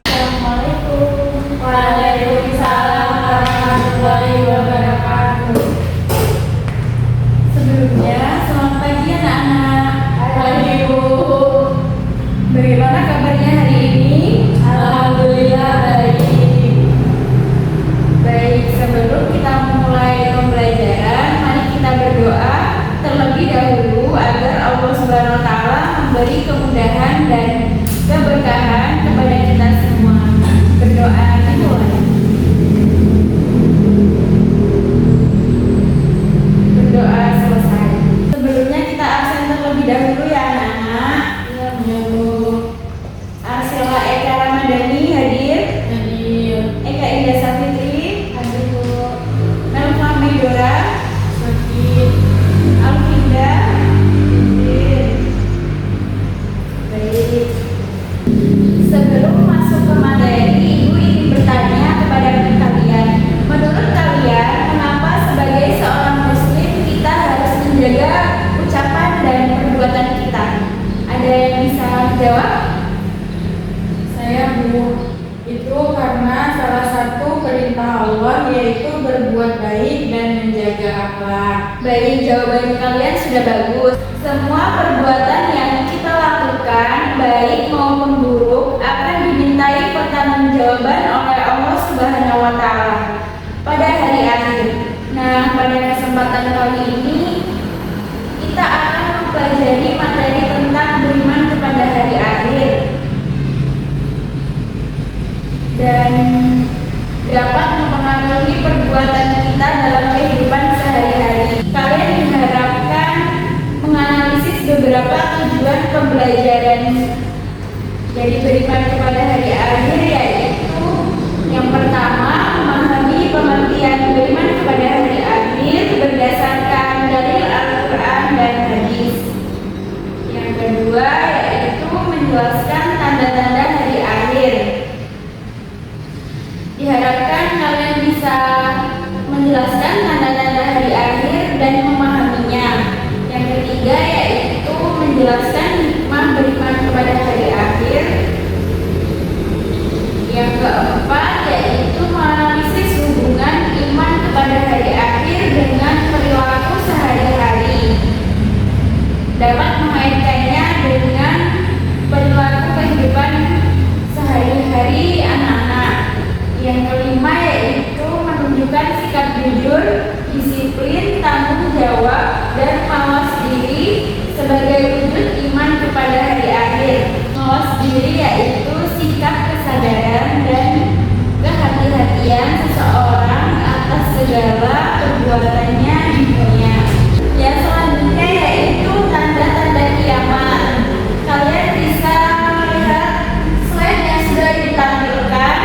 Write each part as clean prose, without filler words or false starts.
Assalamualaikum. Waalaikumsalam warahmatullahi wabarakatuh. Sebelumnya, selamat pagi anak-anak. Pagi Bu. Bagaimana kabarnya hari ini? Alhamdulillah baik. Baik, sebelum kita memulai pembelajaran, mari kita berdoa terlebih dahulu agar Allah Subhanahu wa taala memberi kemudahan dan keberkahan kepada kita semua. Berdoa dimulai. Berdoa selesai. Sebelumnya kita absen terlebih dahulu ya anak-anak. Ya Bu. Arsila Eka Ramadhani hadir. Hadir. Eka Indah Safitri hadir Bu. Melva Medora hadir. Alvinda hadir. Baik. Sebelum masuk ke materi, Ibu ingin bertanya kepada kalian. Menurut kalian, mengapa sebagai seorang muslim kita harus menjaga ucapan dan perbuatan kita? Ada yang bisa jawab? Saya Bu, itu karena salah satu perintah Allah yaitu berbuat baik dan menjaga akhlak. Baik, jawaban kalian sudah bagus. Semua perbuatan yang kita lakukan, baik maupun buruk, akan dimintai pertanggungjawaban oleh Allah Subhanahu wa taala pada hari akhir. Nah, pada kesempatan kali ini kita akan mempelajari materi tentang beriman kepada hari akhir dan dapat mempengaruhi perbuatan kita dalam kehidupan sehari-hari. Kalian diharapkan menganalisis beberapa tujuan pembelajaran dari beriman kepada hari akhir, yaitu yang pertama, memahami pengertian beriman kepada hari akhir berdasarkan dalil Al-Quran dan hadis. Yang kedua yaitu menjelaskan tanda-tanda hari akhir. Diharapkan kalian bisa menjelaskan tanda-tanda hari akhir dan memahaminya. Yang ketiga yaitu menjelaskan hikmah beriman kepada hari akhir. Yang keempat yaitu menganalisis hubungan iman kepada hari akhir dengan perilaku sehari-hari. Dapat mengaitkannya dengan perilaku kehidupan sehari-hari anak-anak. Yang kelima yaitu menunjukkan sikap jujur, disiplin, tanggung jawab, dan mawas diri sebagai wujud iman kepada hari akhir. Mawas diri yaitu sikap kesadaran dan kehati-hatian seseorang atas segala perbuatannya di dunia. Yang selanjutnya yaitu tanda-tanda kiamat. Kalian bisa melihat slide yang sudah ditampilkan.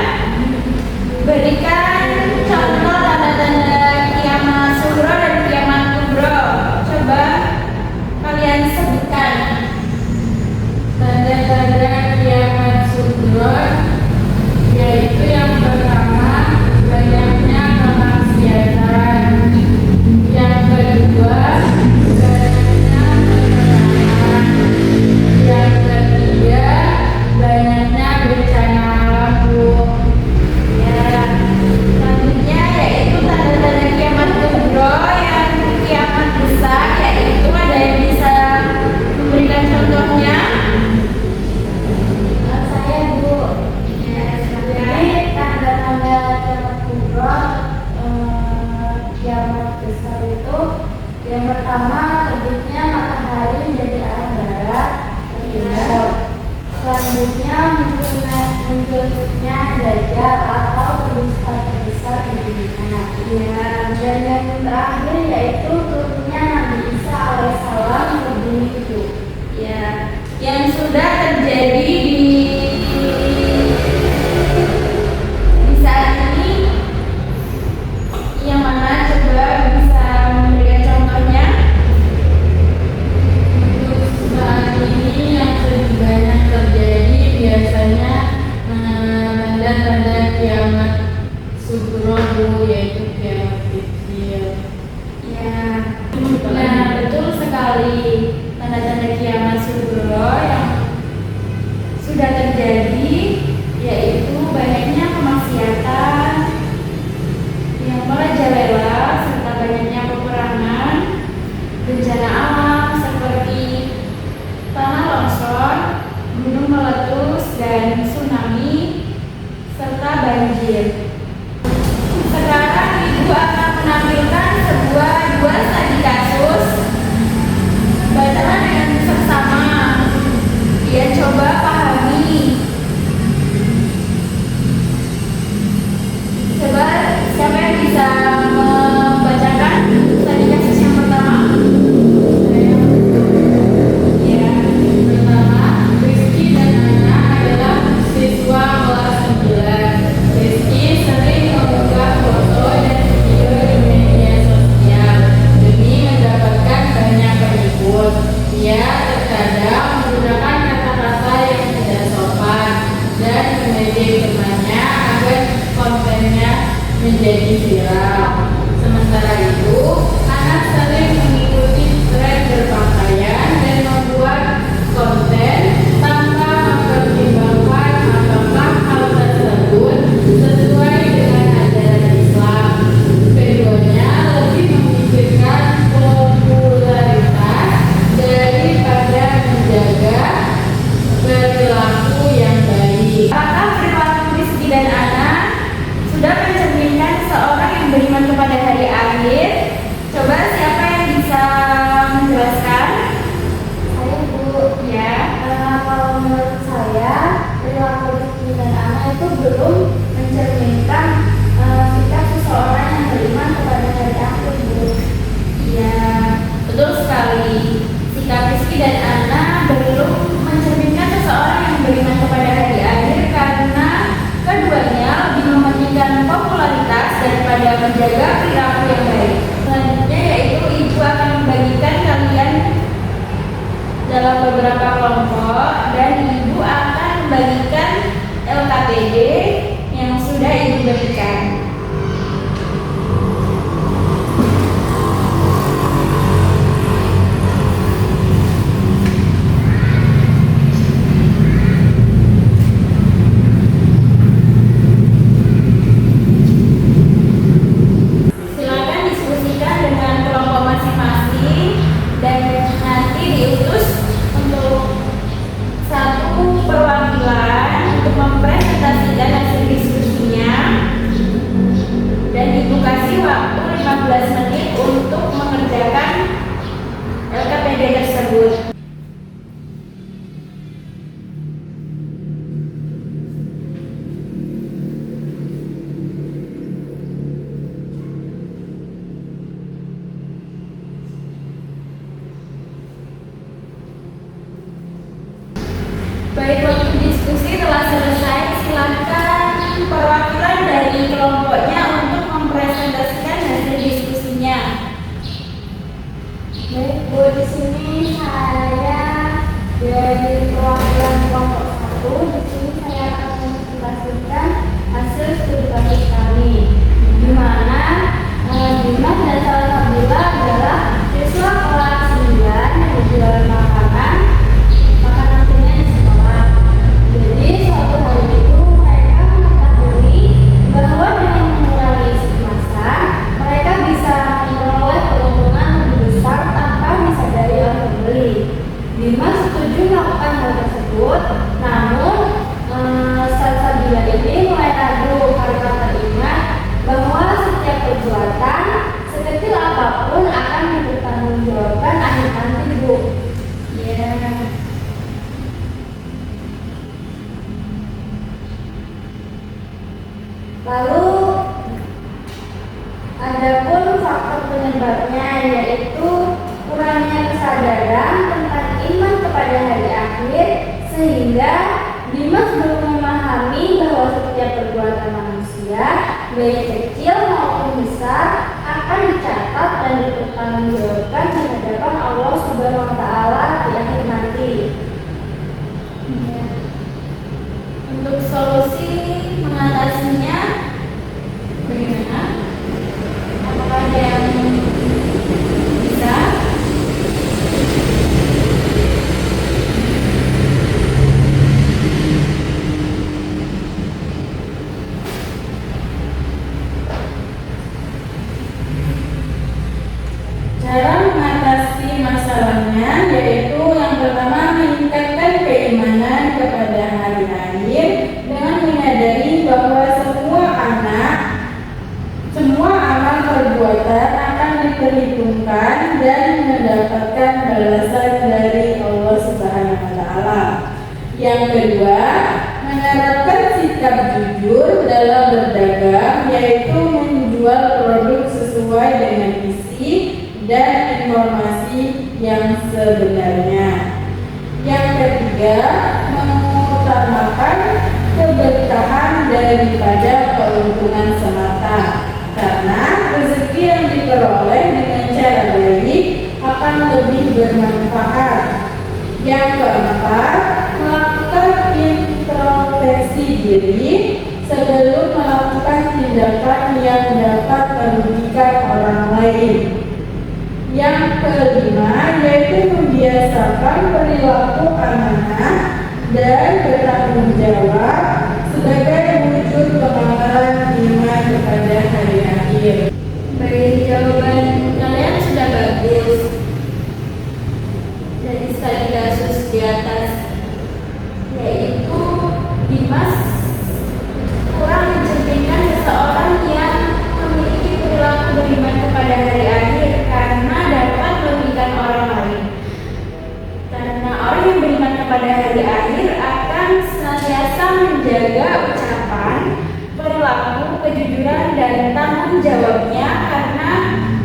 Berikan contoh tanda-tanda kiamat sughra dan kiamat kubra. Coba kalian sebutkan. Tanda-tanda kiamat sughra yaitu yang pertama, banyaknya kemaksiatan. Yang kedua, banyaknya peperangan. Yang ketiga, banyaknya bencana alam Bu. Selanjutnya yaitu tanda-tanda kiamat kubra. Yang kiamat besar yaitu ada yang bisa memberikan contohnya? Saya Bu, sebagai tanda-tanda kiamat kubra, kiamat besar itu yang pertama terbitnya matahari menjadi arah barat ke timur. Selanjutnya munculnya dajjal atau perusahaan terbesar di dunia. Dan yang terakhir yaitu turunnya Nabi Isa alaihissalam ke bumi itu. Ya, yang sudah terjadi di saat ini yang mana coba bisa memberikan contohnya? Untuk saat ini yang lebih banyak terjadi biasanya tanda-tanda kiamat sughra Bu, yaitu kiamat kecil. Ya, nah betul sekali. Tanda-tanda kiamat sughra yang dan tsunami serta banjir. Sekarang Ibu akan menampilkan dua studi kasus. Bacalah dengan seksama. Ya, coba pahami. Coba siapa yang bisa membacakan studi kasus yang pertama? Ya, pertama, Rizky dan Ana adalah siswa kelas 9. Rizky sering mengunggah foto dan video di media sosial demi mendapatkan banyak pengikut. Ia terkadang menggunakan kata-kata yang tidak sopan dan mengejek temannya agar kontennya menjadi viral. Sementara itu, anak sering mengikuti tren berpakaian dan membuat konten tanpa mempertimbangkan apakah hal tersebut sesuai dengan ajaran Islam. Keduanya lebih memikirkan popularitas daripada menjaga perilaku yang baik. Apakah perilaku Rizky dan Ana sudah mencerminkan seorang yang beriman kepada hari akhir? Coba siapa yang bisa menjelaskan? Saya Bu. Ya. Kalau menurut saya perilaku Rizky dan Ana itu belum mencerminkan sikap seseorang yang beriman kepada hari akhir Bu. Ya, betul sekali. Sikap Rizky dan Ana belum mencerminkan seseorang yang beriman kepada hari akhir karena keduanya lebih mementingkan popularitas daripada menjaga perilaku yang baik. Selanjutnya yaitu Ibu akan membagikan kalian dalam beberapa kelompok dan Ibu akan membagikan LKPD yang sudah Ibu berikan. Silakan diskusikan dengan kelompok masing-masing dan nanti diutus untuk satu perwakilan untuk mempresentasikan hasil diskusinya dan Ibu kasih waktu 15 menit untuk mengerjakan LKPD tersebut. Baik, waktu diskusi telah selesai. Silakan perwakilan dari kelompoknya untuk mempresentasikan hasil diskusinya. Baik Bu, di sini saya dari perwakilan kelompok 1. Di sini saya akan mempresentasikan hasil studi kasus kami, di mana Dimas dan Salsabila adalah siswa kelas 9 yang berjualan makanan ringan di sekolah. Jadi suatu hari itu mereka mengetahui bahwa dengan mengurangi isi kemasan, mereka bisa memperoleh keuntungan lebih besar tanpa disadari oleh pembeli. Dimas setuju melakukan hal tersebut, namun Salsabila ini mulai ragu karena teringat bahwa setiap perbuatan sekecil apapun akan dipertanggungjawabkan akhir nanti Bu. Ya. Lalu adapun faktor penyebabnya yaitu kurangnya kesadaran tentang iman kepada hari akhir sehingga Dimas belum memahami bahwa setiap perbuatan manusia baik kecil maupun besar akan dicatat dan dipertanggungjawabkan di hadapan Allah Subhanahu wa taala di akhir nanti. Ya. Untuk solusi mengatasinya bagaimana? Apakah ada yang bisa? Cara mengatasi masalahnya yaitu mendapatkan balasan dari Allah Subhanahu wa Ta'ala. Yang kedua, menerapkan sikap jujur dalam berdagang, yaitu menjual produk sesuai dengan isi dan informasi yang sebenarnya. Yang ketiga, mengutamakan keberkahan daripada keuntungan semata, karena rezeki yang diperoleh dengan cara baik akan lebih bermanfaat. Yang keempat, melakukan introspeksi diri sebelum melakukan tindakan yang dapat merugikan orang lain. Yang kelima, yaitu membiasakan perilaku amanah dan bertanggung jawab sebagai wujud pengabaran iman kepada hari akhir. Baik, jawaban kalian sudah bagus. Dari studi kasus di atas, yaitu Dimas kurang mencerminkan seseorang yang memiliki perilaku beriman kepada hari akhir karena dapat merugikan orang lain. Karena orang yang beriman kepada hari akhir akan senantiasa menjaga ucapan, perilaku, kejujuran, dan tanggung jawabnya, karena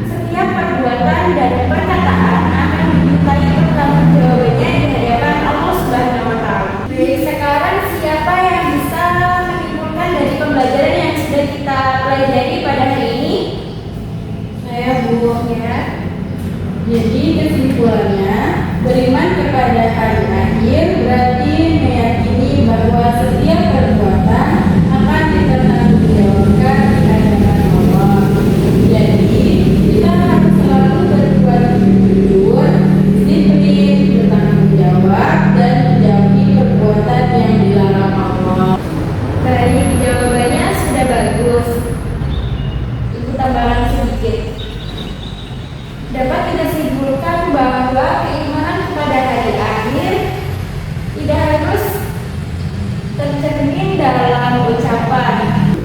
setiap perbuatan dan perkataan akan dimintai pertanggungjawabannya di hadapan Allah Subhanahu wa Ta'ala. Jadi sekarang siapa yang bisa menyimpulkan dari pembelajaran yang sudah kita pelajari pada hari ini? Saya Bu, ya. Jadi kesimpulannya, beriman kepada hari akhir berarti meyakini bahwa setiap perbuatan akan dipertanggungjawabkan di hadapan Allah. Jadi kita harus selalu berbuat jujur, disiplin, bertanggung jawab, dan menjauhi perbuatan yang dilarang Allah. Baik, jawabannya sudah bagus. Ibu tambahan sedikit. Dapat kita simpulkan bahwa keimanan kepada hari akhir tidak harus tercermin dalam ucapan,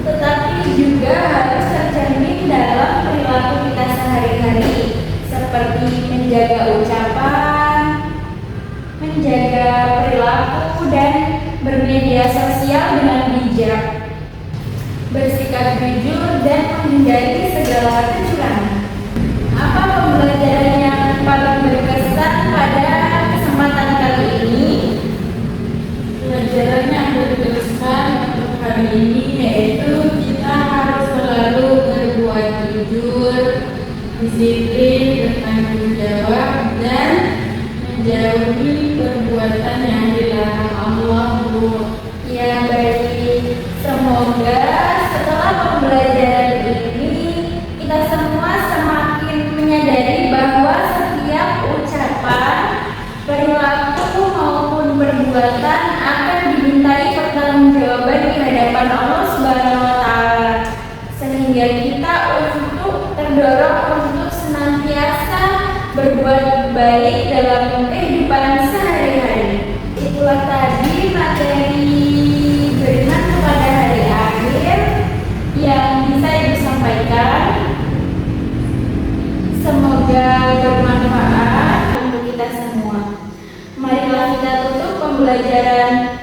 tetapi juga harus tercermin dalam perilaku kita sehari-hari, seperti menjaga ucapan, menjaga perilaku, dan bermedia sosial dengan bijak, bersikap jujur, dan menghindari segala kecurangan. Apa pembelajaran yang paling berkesan pada kesempatan kali ini? Pelajaran yang berkesan untuk hari ini yaitu kita harus selalu berbuat jujur, disiplin, bertanggung jawab, dan menjauhi perbuatan yang dilarang Allah, Bu. Ya, baik. Semoga setelah pembelajaran ini kita semua semakin menyadari bahwa setiap ucapan, perilaku maupun perbuatan akan dimintai pertanggungjawaban di hadapan Allah Subhanahu wa Ta'ala, sehingga kita untuk terdorong untuk senantiasa berbuat baik dalam kehidupan sehari-hari. Itulah tadi materi beriman kepada hari akhir yang bisa Ibu sampaikan. Semoga bermanfaat untuk kita semua. Marilah kita tutup pembelajaran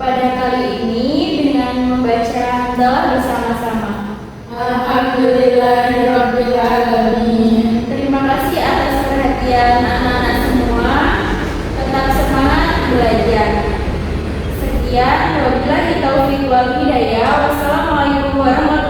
pada kali ini dengan membaca hamdalah bersama-sama. Alhamdulillahirabbil alamin. Terima kasih atas perhatian anak-anak semua. Tetap semangat belajar. Sekian, wabillahi taufiq wal hidayah. Wassalamualaikum warahmatullahi wabarakatuh.